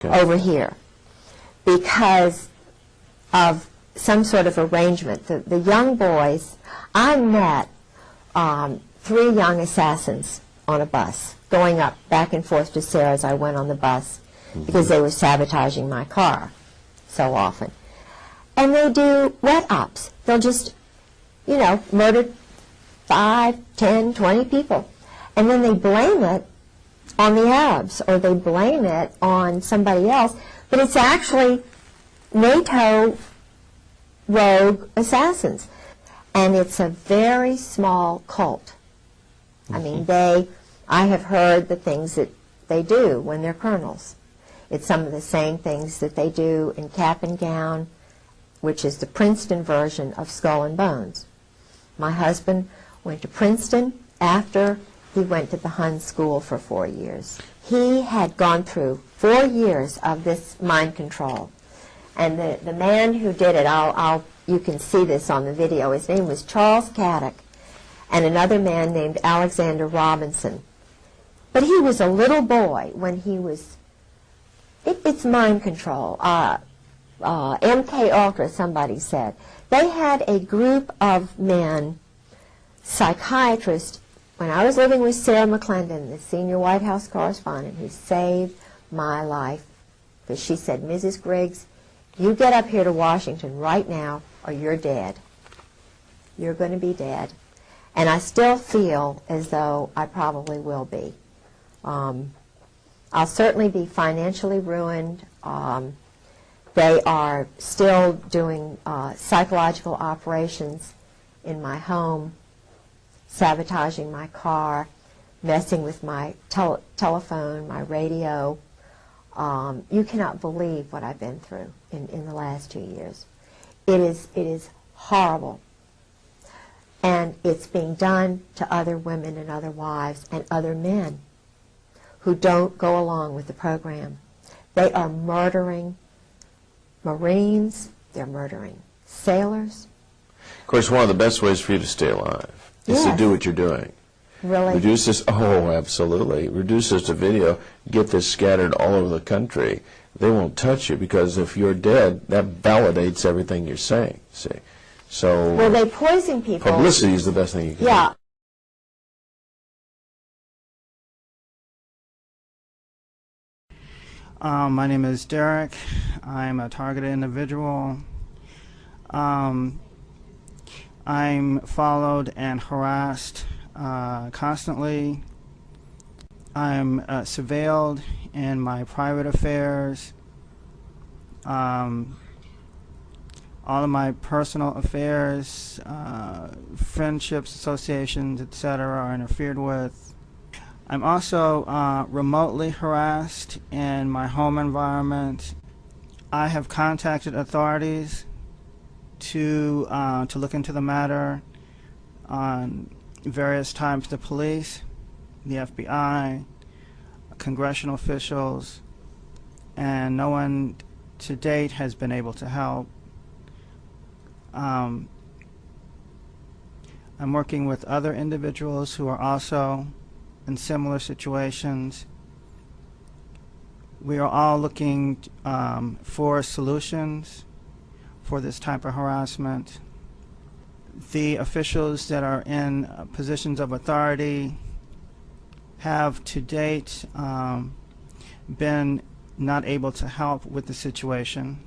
over here because of some sort of arrangement. The young boys, I met 3 young assassins on a bus, going up back and forth to Sarah as I went on the bus because they were sabotaging my car so often. And they do wet ops. They'll just, you know, murder 5, 10, 20 people. And then they blame it on the Arabs or they blame it on somebody else. But it's actually NATO rogue assassins. And it's a very small cult. I mean, I have heard the things that they do when they're colonels. It's some of the same things that they do in Cap and Gown, which is the Princeton version of Skull and Bones. My husband went to Princeton after he went to the Hun school for 4 years. He had gone through 4 years of this mind control. And the man who did it, you can see this on the video, his name was Charles Caddick, and another man named Alexander Robinson. But he was a little boy when he was, it's mind control. MK Ultra, somebody said. They had a group of men, psychiatrists, when I was living with Sarah McClendon, the senior White House correspondent, who saved my life. Because she said, Mrs. Griggs, you get up here to Washington right now or you're dead. You're going to be dead. And I still feel as though I probably will be. I'll certainly be financially ruined. They are still doing psychological operations in my home, sabotaging my car, messing with my telephone, my radio. You cannot believe what I've been through in the last 2 years. It is horrible. And it's being done to other women and other wives and other men who don't go along with the program. They are murdering Marines, they're murdering sailors. Of course, one of the best ways for you to stay alive is to do what you're doing. Really? Reduce this, oh, absolutely. Reduce this to video, get this scattered all over the country. They won't touch you because if you're dead, that validates everything you're saying, see. So, well, they poison people. Publicity is the best thing you can do. My name is Derek. I'm a targeted individual. I'm followed and harassed constantly. I'm surveilled in my private affairs. All of my personal affairs, friendships, associations, etc. are interfered with. I'm also remotely harassed in my home environment. I have contacted authorities to look into the matter on various times, the police, the FBI, congressional officials, and no one to date has been able to help. I'm working with other individuals who are also in similar situations. We are all looking for solutions for this type of harassment. The officials that are in positions of authority have to date been not able to help with the situation.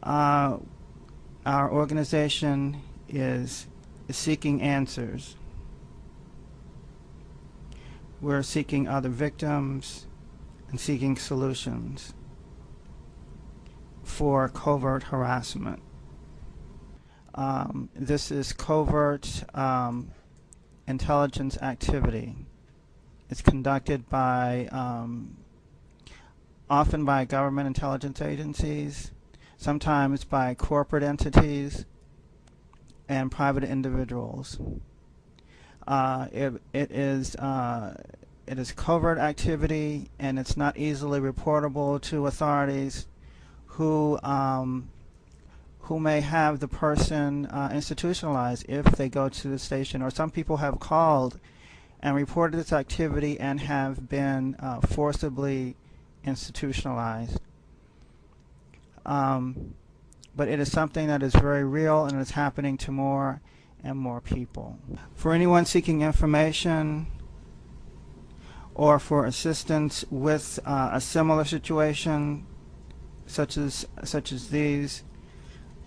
Our organization is seeking answers. We're seeking other victims and seeking solutions for covert harassment. This is covert intelligence activity. It's conducted by often by government intelligence agencies, sometimes by corporate entities and private individuals. It is covert activity, and it's not easily reportable to authorities who may have the person institutionalized if they go to the station. Or some people have called and reported this activity and have been forcibly institutionalized. But it is something that is very real and is happening to more and more people. For anyone seeking information or for assistance with a similar situation such as these,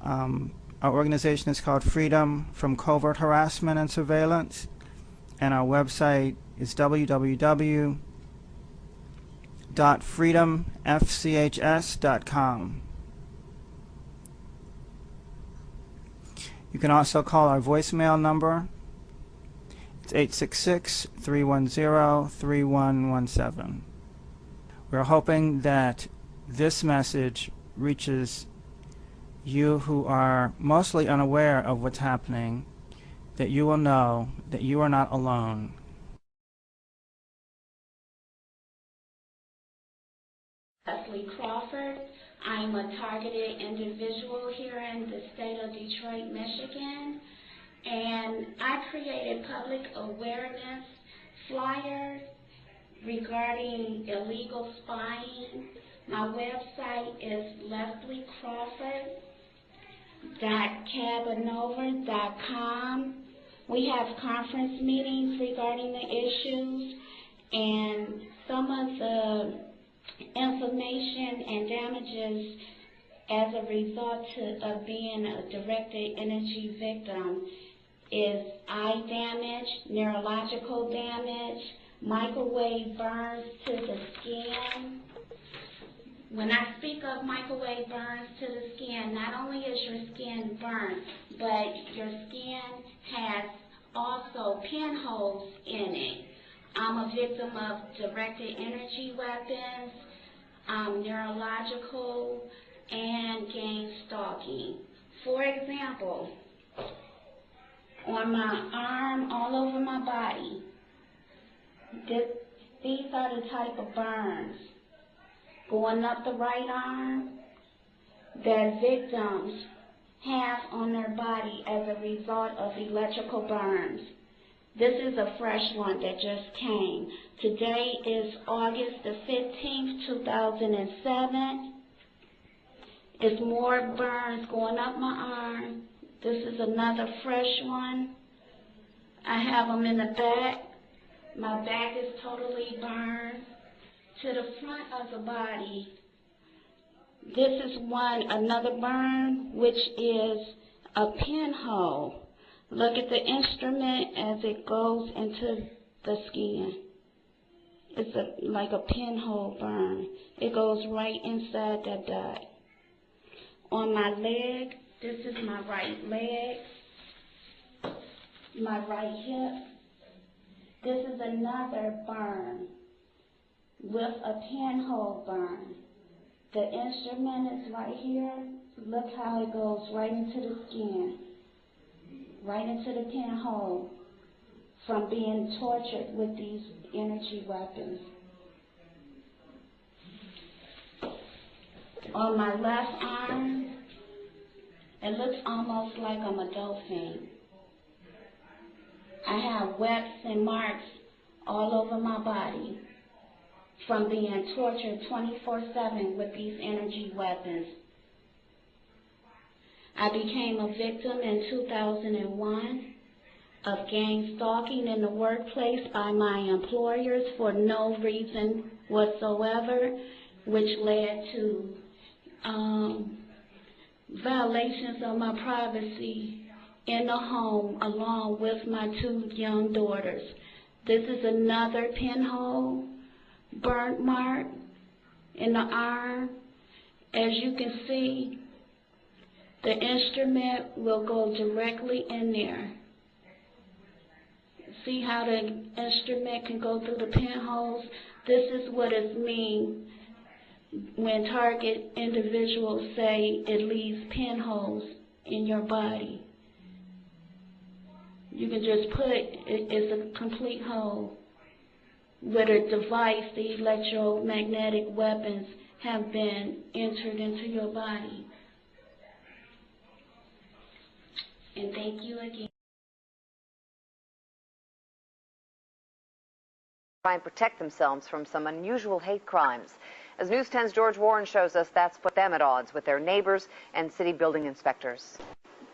our organization is called Freedom from Covert Harassment and Surveillance, and our website is www.freedomfchs.com. You can also call our voicemail number. It's 866-310-3117. We're hoping that this message reaches you who are mostly unaware of what's happening, that you will know that you are not alone. Leslie Crawford. I'm a targeted individual here in the state of Detroit, Michigan, and I created public awareness flyers regarding illegal spying. My website is lesliecrawford.cabanova.com. We have conference meetings regarding the issues, and some of the information and damages as a result of being a directed energy victim is eye damage, neurological damage, microwave burns to the skin. When I speak of microwave burns to the skin, not only is your skin burnt, but your skin has also pinholes in it. I'm a victim of directed energy weapons, neurological, and gang stalking. For example, on my arm, all over my body, these are the type of burns. Going up the right arm, that victims have on their body as a result of electrical burns. This is a fresh one that just came. Today is August the 15th, 2007. It's more burns going up my arm. This is another fresh one. I have them in the back. My back is totally burned. To the front of the body, this is another burn, which is a pinhole. Look at the instrument as it goes into the skin. It's like a pinhole burn. It goes right inside that dot. On my leg, this is my right leg, my right hip. This is another burn with a pinhole burn. The instrument is right here. Look how it goes right into the skin, right into the pinhole from being tortured with these energy weapons. On my left arm, it looks almost like I'm a dolphin. I have webs and marks all over my body from being tortured 24/7 with these energy weapons. I became a victim in 2001 of gang stalking in the workplace by my employers for no reason whatsoever, which led to violations of my privacy in the home along with my 2 young daughters. This is another pinhole burnt mark in the arm. As you can see, the instrument will go directly in there. See how the instrument can go through the pinholes? This is what it means when target individuals say it leaves pinholes in your body. You can just put it's a complete hole where the device, the electromagnetic weapons have been entered into your body. And thank you again. Try and protect themselves from some unusual hate crimes. As News 10's George Warren shows us, that's put them at odds with their neighbors and city building inspectors.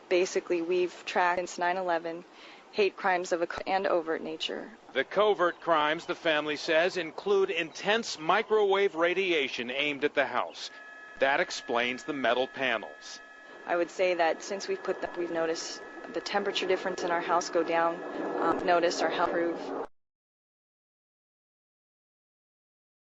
Basically, we've tracked since 9/11 hate crimes of a and overt nature. The covert crimes, the family says, include intense microwave radiation aimed at the house. That explains the metal panels. I would say that since we've put that, we've noticed the temperature difference in our house go down, noticed our health improve.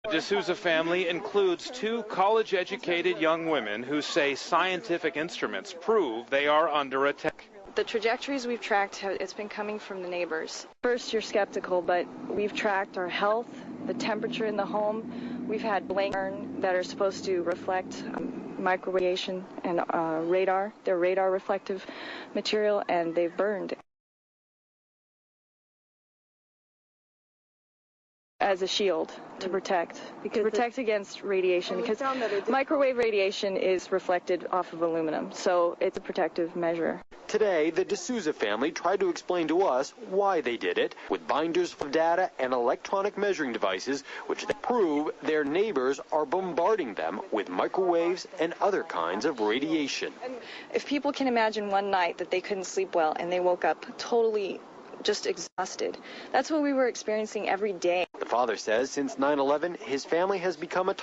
The D'Souza family includes 2 college-educated young women who say scientific instruments prove they are under attack. The trajectories we've tracked, it's been coming from the neighbors. First, you're skeptical, but we've tracked our health, the temperature in the home. We've had blankets that are supposed to reflect microradiation and radar. They're radar reflective material, and they've burned as a shield to protect against radiation, because microwave radiation is reflected off of aluminum, so it's a protective measure. Today, the D'Souza family tried to explain to us why they did it with binders of data and electronic measuring devices, which they prove their neighbors are bombarding them with microwaves and other kinds of radiation. If people can imagine one night that they couldn't sleep well and they woke up totally just exhausted, that's what we were experiencing every day. The father says since 9/11, his family has become a target